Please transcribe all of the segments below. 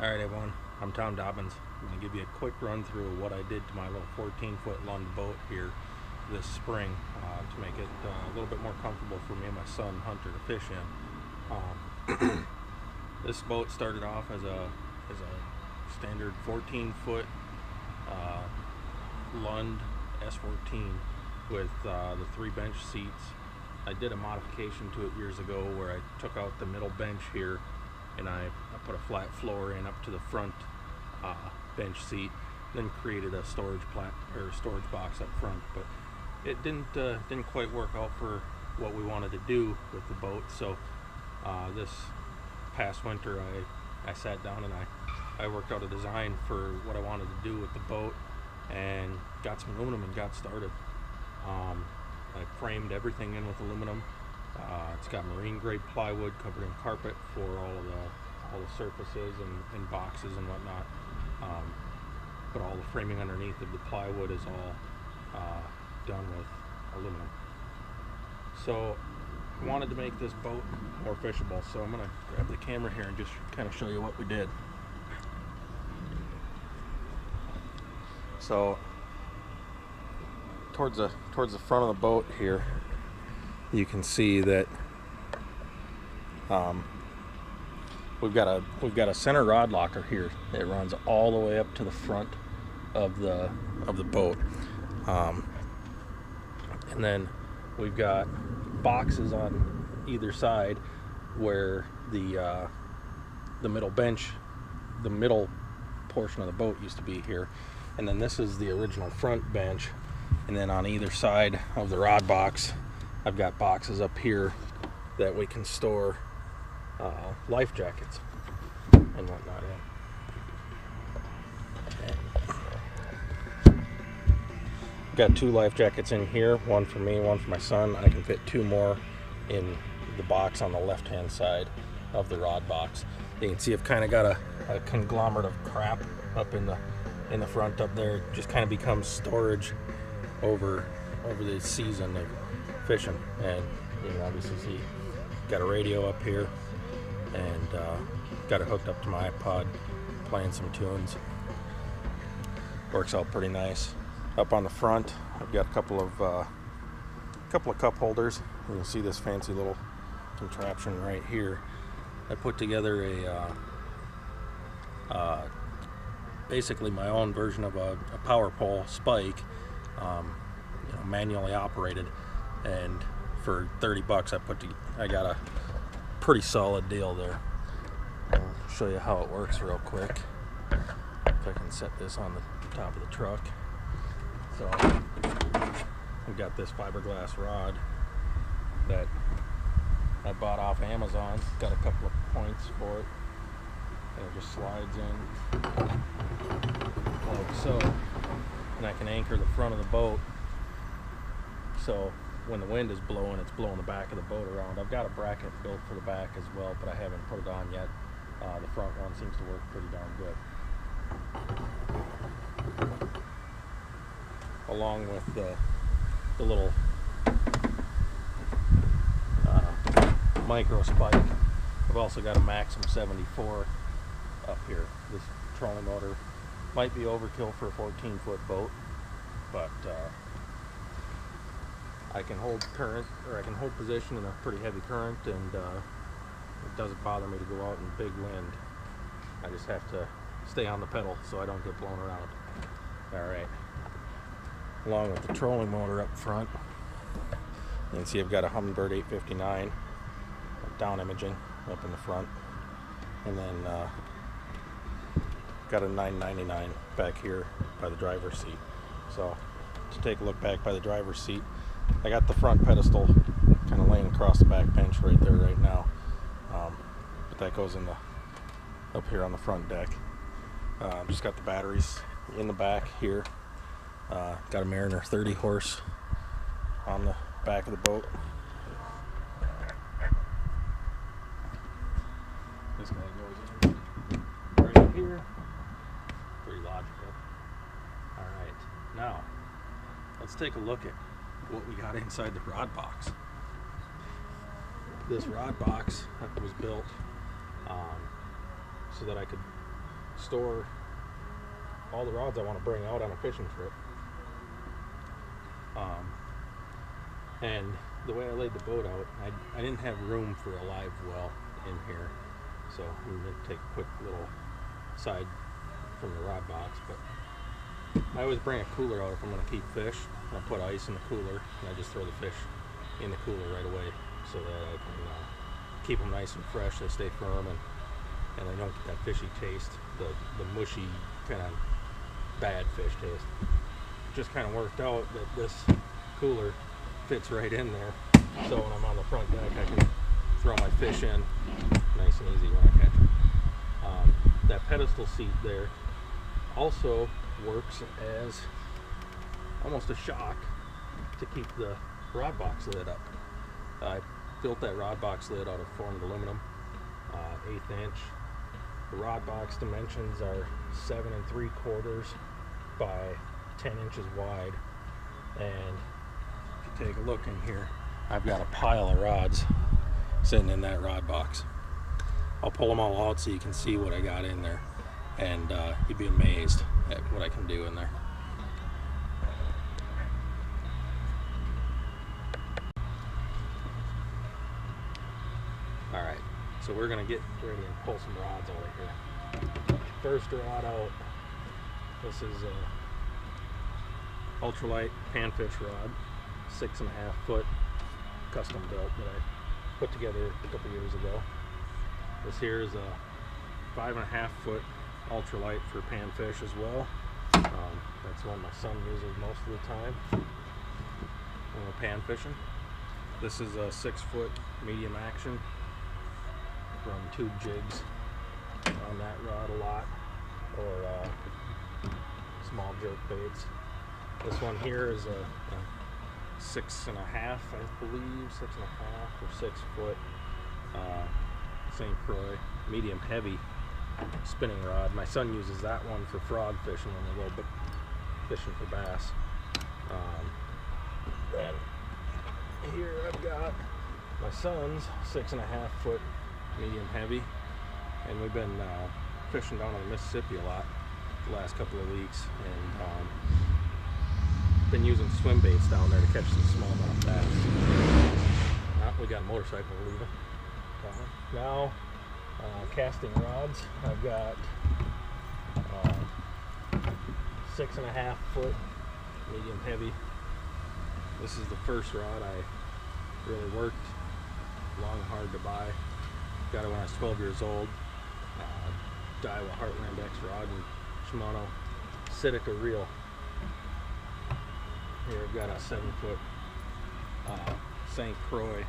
Alright everyone, I'm Tom Dobbins. I'm going to give you a quick run through of what I did to my little 14-foot Lund boat here this spring to make it a little bit more comfortable for me and my son Hunter to fish in. This boat started off as a standard 14-foot Lund S-14 with the 3 bench seats. I did a modification to it years ago where I took out the middle bench here and I put a flat floor in up to the front bench seat, then created a storage box up front. But it didn't quite work out for what we wanted to do with the boat. So this past winter I sat down and I worked out a design for what I wanted to do with the boat and got some aluminum and got started. I framed everything in with aluminum. It's got marine grade plywood covered in carpet for all the surfaces and boxes and whatnot. But all the framing underneath of the plywood is all done with aluminum. So I wanted to make this boat more fishable, so I'm gonna grab the camera here and just kind of show you what we did. So towards the front of the boat here, you can see that we've got a center rod locker here. It runs all the way up to the front of the boat, and then we've got boxes on either side where the middle bench, the middle portion of the boat used to be here, and then this is the original front bench. And then on either side of the rod box, I've got boxes up here that we can store life jackets and whatnot in. Got 2 life jackets in here, one for me, one for my son. I can fit 2 more in the box on the left-hand side of the rod box. You can see I've kind of got a conglomerate of crap up in the front up there. It just kind of becomes storage over the season of fishing. And you can obviously see got a radio up here and got it hooked up to my iPod, playing some tunes. Works out pretty nice. Up on the front I've got a couple of cup holders. You can see this fancy little contraption right here. I put together basically my own version of a power pole spike, manually operated, and for 30 bucks I got a pretty solid deal there. I'll show you how it works real quick if I can set this on the top of the truck. So I've got this fiberglass rod that I bought off Amazon. Got a couple of points for it, and it just slides in like so, and I can anchor the front of the boat, so when the wind is blowing, it's blowing the back of the boat around. I've got a bracket built for the back as well, but I haven't put it on yet. The front one seems to work pretty darn good. Along with the little micro spike, I've also got a Maxxum 74 up here. This trolling motor might be overkill for a 14-foot boat, but I can hold current, or I can hold position in a pretty heavy current, and it doesn't bother me to go out in big wind. I just have to stay on the pedal so I don't get blown around. Alright. Along with the trolling motor up front, you can see I've got a Humminbird 859 down imaging up in the front, and then got a 999 back here by the driver's seat. So to take a look back by the driver's seat, I got the front pedestal kind of laying across the back bench right there right now, but that goes in up here on the front deck. Just got the batteries in the back here. Got a Mariner 30 horse on the back of the boat. This guy goes in right here. Pretty logical. Alright, now let's take a look at what we got inside the rod box. This rod box was built so that I could store all the rods I want to bring out on a fishing trip. And the way I laid the boat out, I didn't have room for a live well in here, so I'm going to take a quick little side from the rod box. But I always bring a cooler out if I'm going to keep fish. I put ice in the cooler and I just throw the fish in the cooler right away so that I can keep them nice and fresh. They stay firm and they don't get that fishy taste, the mushy kind of bad fish taste. It just kind of worked out that this cooler fits right in there, so when I'm on the front deck I can throw my fish in nice and easy when I catch them. That pedestal seat there also works as almost a shock to keep the rod box lid up. I built that rod box lid out of formed aluminum, 1/8 inch. The rod box dimensions are 7 3/4 by 10 inches wide, and if you take a look in here, I've got a pile of rods sitting in that rod box. I'll pull them all out so you can see what I got in there, and you'd be amazed at what I can do in there. Alright, so we're going to get ready and pull some rods out of here. First rod out, this is a ultralight panfish rod, 6.5 foot, custom built that I put together a couple years ago. This here is a 5.5 foot ultralight for panfish as well. That's one my son uses most of the time when we're pan fishing. This is a 6 foot medium action. Run tube jigs on that rod a lot, or small jerk baits. This one here is a 6.5, I believe, 6.5 or 6 foot St. Croix medium heavy spinning rod. My son uses that one for frog fishing when they go fishing for bass. Then here I've got my son's 6.5 foot medium heavy, and we've been fishing down on the Mississippi a lot the last couple of weeks, and been using swim baits down there to catch some smallmouth bass. We got a motorcycle leaving. Now casting rods. I've got 6.5 foot medium heavy. This is the first rod I really worked long hard to buy. Got it when I was 12 years old. Daiwa Heartland X rod and Shimano Sitica reel. Here I've got a 7 foot St. Croix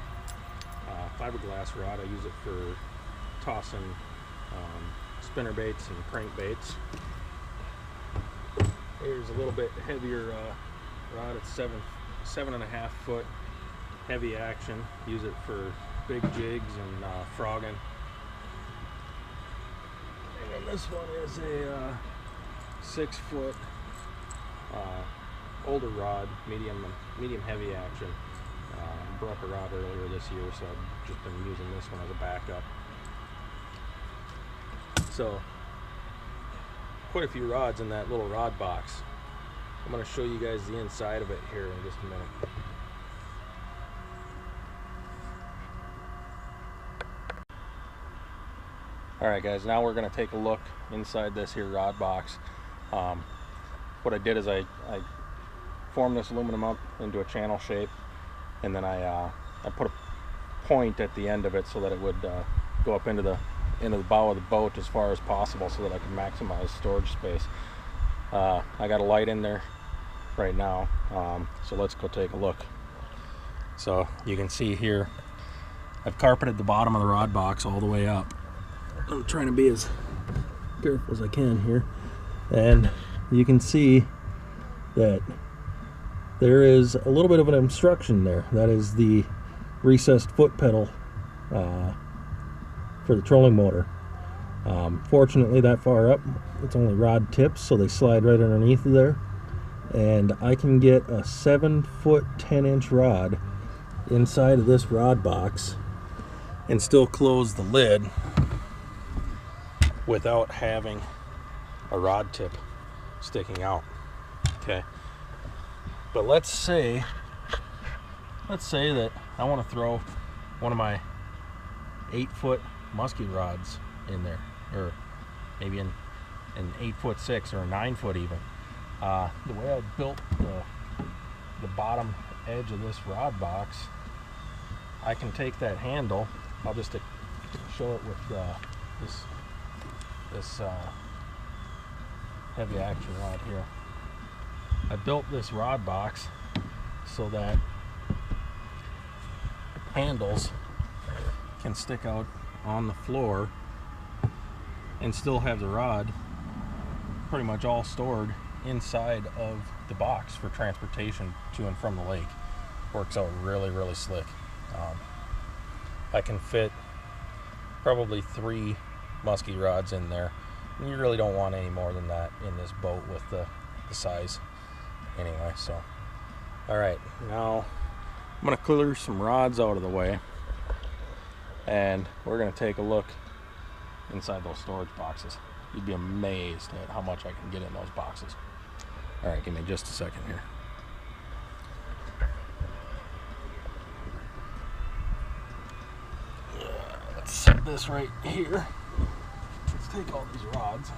fiberglass rod. I use it for tossing spinner baits and crank baits. Here's a little bit heavier rod. It's 7.5 foot heavy action. Use it for big jigs and frogging. And this one is a 6 foot older rod, medium heavy action. Broke a rod earlier this year, so I've just been using this one as a backup. So quite a few rods in that little rod box. I'm going to show you guys the inside of it here in just a minute. Alright guys, now we're going to take a look inside this here rod box. What I did is I formed this aluminum up into a channel shape, and then I put a point at the end of it so that it would go up into the bow of the boat as far as possible, so that I can maximize storage space. I got a light in there right now, so let's go take a look. So you can see here, I've carpeted the bottom of the rod box all the way up. I'm trying to be as careful as I can here, and you can see that there is a little bit of an obstruction there. That is the recessed foot pedal for the trolling motor. Fortunately, that far up, it's only rod tips, so they slide right underneath of there, and I can get a 7 foot 10 inch rod inside of this rod box and still close the lid without having a rod tip sticking out. Okay, but let's say that I want to throw one of my 8-foot muskie rods in there, or maybe an 8'6" or a 9-foot even. The way I built the bottom edge of this rod box, I can take that handle. I'll just show it with this heavy action rod here. I built this rod box so that handles can stick out on the floor and still have the rod pretty much all stored inside of the box for transportation to and from the lake. Works out really, really slick. I can fit probably 3 muskie rods in there. And you really don't want any more than that in this boat with the size anyway. So, alright, now I'm going to clear some rods out of the way, and we're going to take a look inside those storage boxes. You'd be amazed at how much I can get in those boxes. Alright, give me just a second here. Let's set this right here. Let's take all these rods.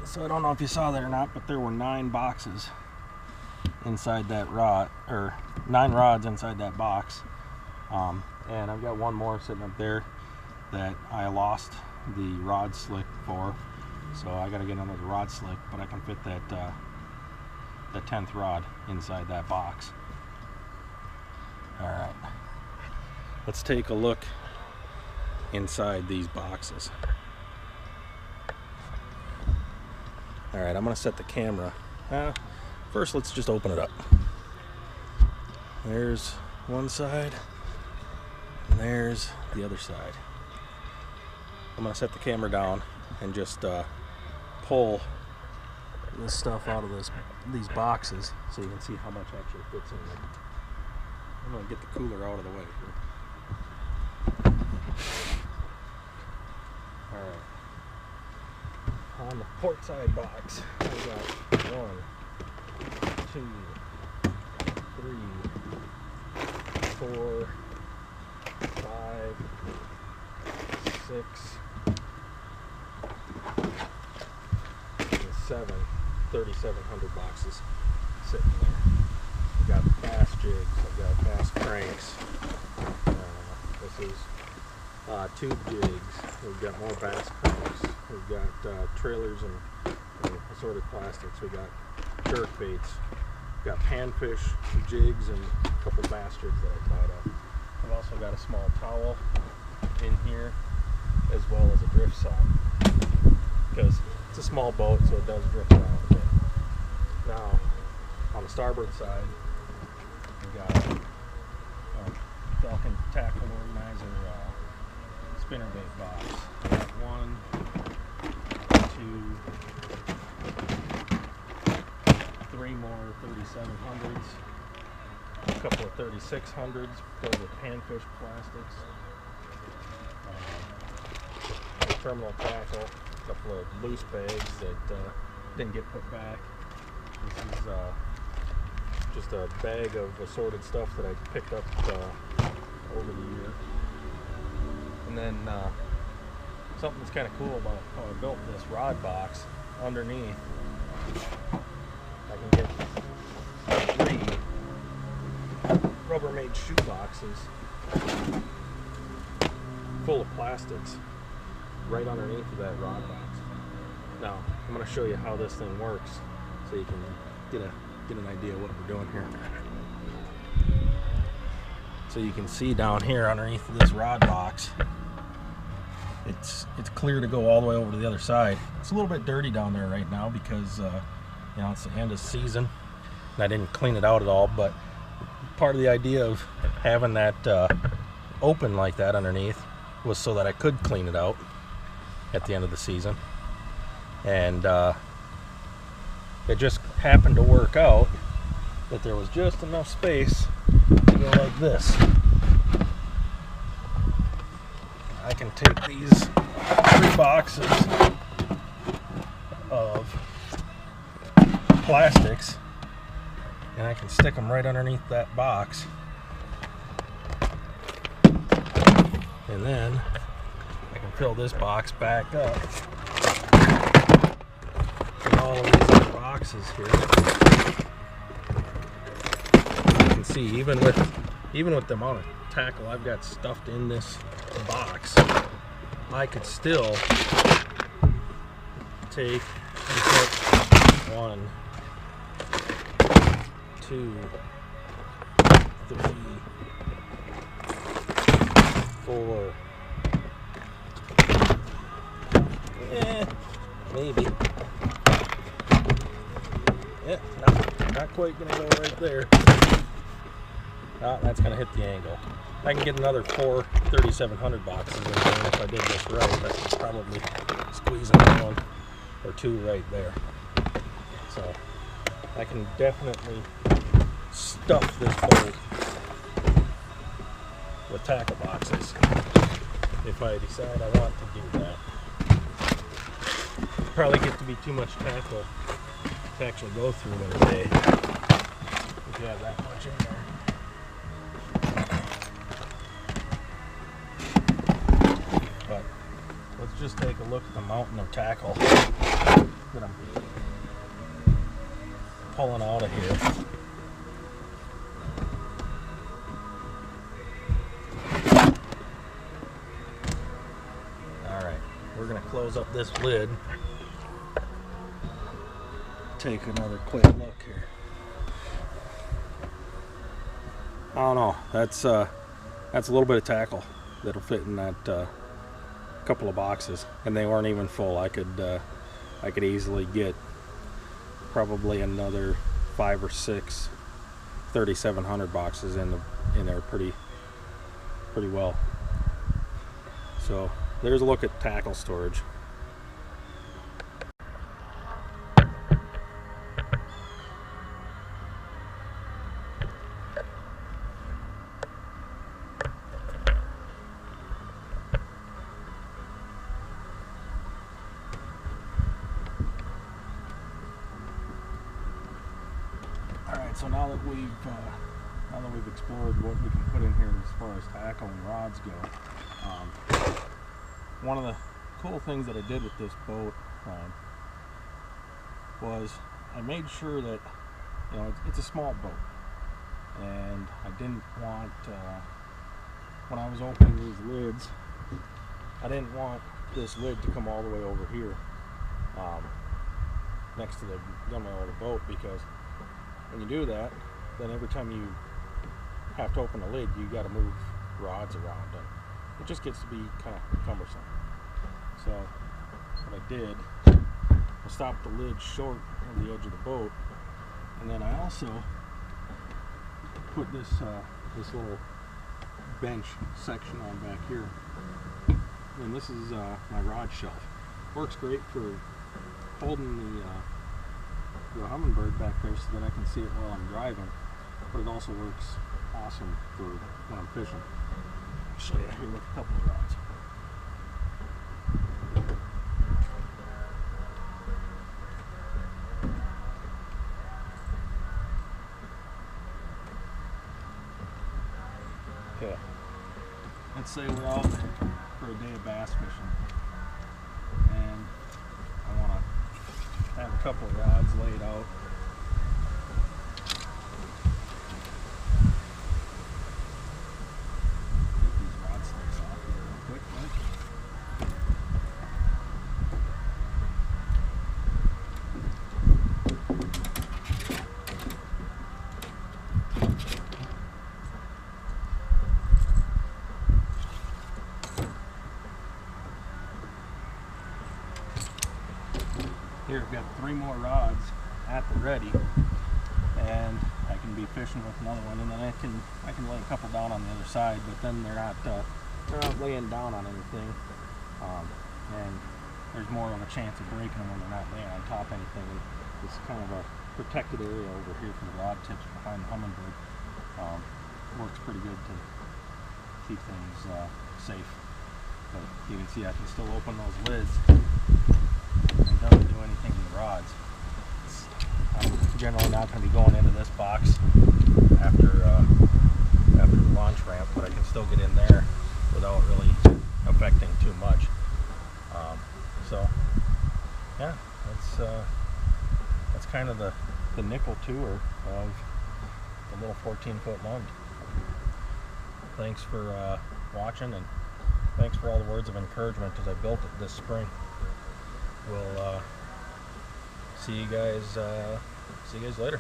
So I don't know if you saw that or not, but there were 9 boxes inside that rod, or 9 rods inside that box. And I've got one more sitting up there that I lost the rod slick for, so I got to get another rod slick, but I can fit that the 10th rod inside that box. All right, let's take a look inside these boxes. Alright, I'm going to set the camera. First, let's just open it up. There's one side, and there's the other side. I'm going to set the camera down and just pull this stuff out of these boxes so you can see how much actually fits in there. I'm going to get the cooler out of the way here. Alright. On the port side box, we got 1, 2, 3, 4, 5, 6, and 7, 3,700 boxes sitting there. We've got bass jigs, I've got bass cranks. This is tube jigs. We've got more bass cranks. We've got trailers and assorted plastics. We've got jerk baits. We've got panfish jigs and a couple bass jigs that I tied up. I've also got a small towel in here, as well as a drift sock, because it's a small boat, so it does drift around a bit. Now, on the starboard side, we've got a Falcon tackle organizer spinnerbait box. We've got 1, 2, 3 more 3700s, a couple of 3600s filled with panfish plastics, terminal tackle, a couple of loose bags that didn't get put back. This is just a bag of assorted stuff that I picked up over the year. And then something that's kind of cool about how I built this rod box, underneath I can get 3 Rubbermaid shoe boxes full of plastics right underneath of that rod box. Now I'm going to show you how this thing works so you can get an idea of what we're doing here. So you can see down here underneath this rod box, it's clear to go all the way over to the other side. It's a little bit dirty down there right now because you know, it's the end of the season and I didn't clean it out at all, but part of the idea of having that open like that underneath was so that I could clean it out at the end of the season. And it just happened to work out that there was just enough space to go like this. I can take these 3 boxes of plastics and I can stick them right underneath that box, and then I can fill this box back up with all of these other boxes here. You can see even with the amount of tackle I've got stuffed in this box, I could still take and put 1, 2, 3, 4, maybe. Yeah, not quite gonna go right there. Oh, that's gonna hit the angle. I can get another 4 3700 boxes in there, and if I did this right, I could probably squeeze another 1 or 2 right there. So I can definitely stuff this boat with tackle boxes if I decide I want to do that. Probably get to be too much tackle to actually go through in a day if you have that much in there. But let's just take a look at the mountain of tackle that I'm pulling out of here. Alright, we're going to close up this lid. Take another quick look here. I don't know, that's a little bit of tackle that'll fit in that couple of boxes, and they weren't even full. I could easily get probably another 5 or 6 3700 boxes in there pretty well. So there's a look at tackle storage. So now that we've explored what we can put in here as far as tackle and rods go, one of the cool things that I did with this boat was I made sure that, you know, it's a small boat, and I didn't want when I was opening these lids, I didn't want this lid to come all the way over here next to the gunwale of the boat, because when you do that, then every time you have to open the lid, you got to move rods around, and it just gets to be kind of cumbersome. So what I did, I stopped the lid short of the edge of the boat, and then I also put this little bench section on back here, and this is my rod shelf. Works great for holding the Humminbird back there so that I can see it while I'm driving, but it also works awesome for when I'm fishing. I'll show you here with a couple of rods. Okay, let's say we're out for a day of bass fishing, and I want to have a couple of rods laid out. Get these rod sticks off here real quick, Here I've got 3 more rods at the ready, and I can be fishing with another one, and then I can lay a couple down on the other side, but then they're not laying down on anything, and there's more of a chance of breaking them when they're not laying on top of anything. And it's kind of a protected area over here from the rod tips behind the Humminbird. Works pretty good to keep things safe. But you can see I can still open those lids. It doesn't do anything to the rods. I'm generally not going to be going into this box after the launch ramp, but I can still get in there without really affecting too much. So yeah, that's kind of the nickel tour of the little 14-foot Lund. Thanks for watching, and thanks for all the words of encouragement as I built it this spring. We'll see you guys later.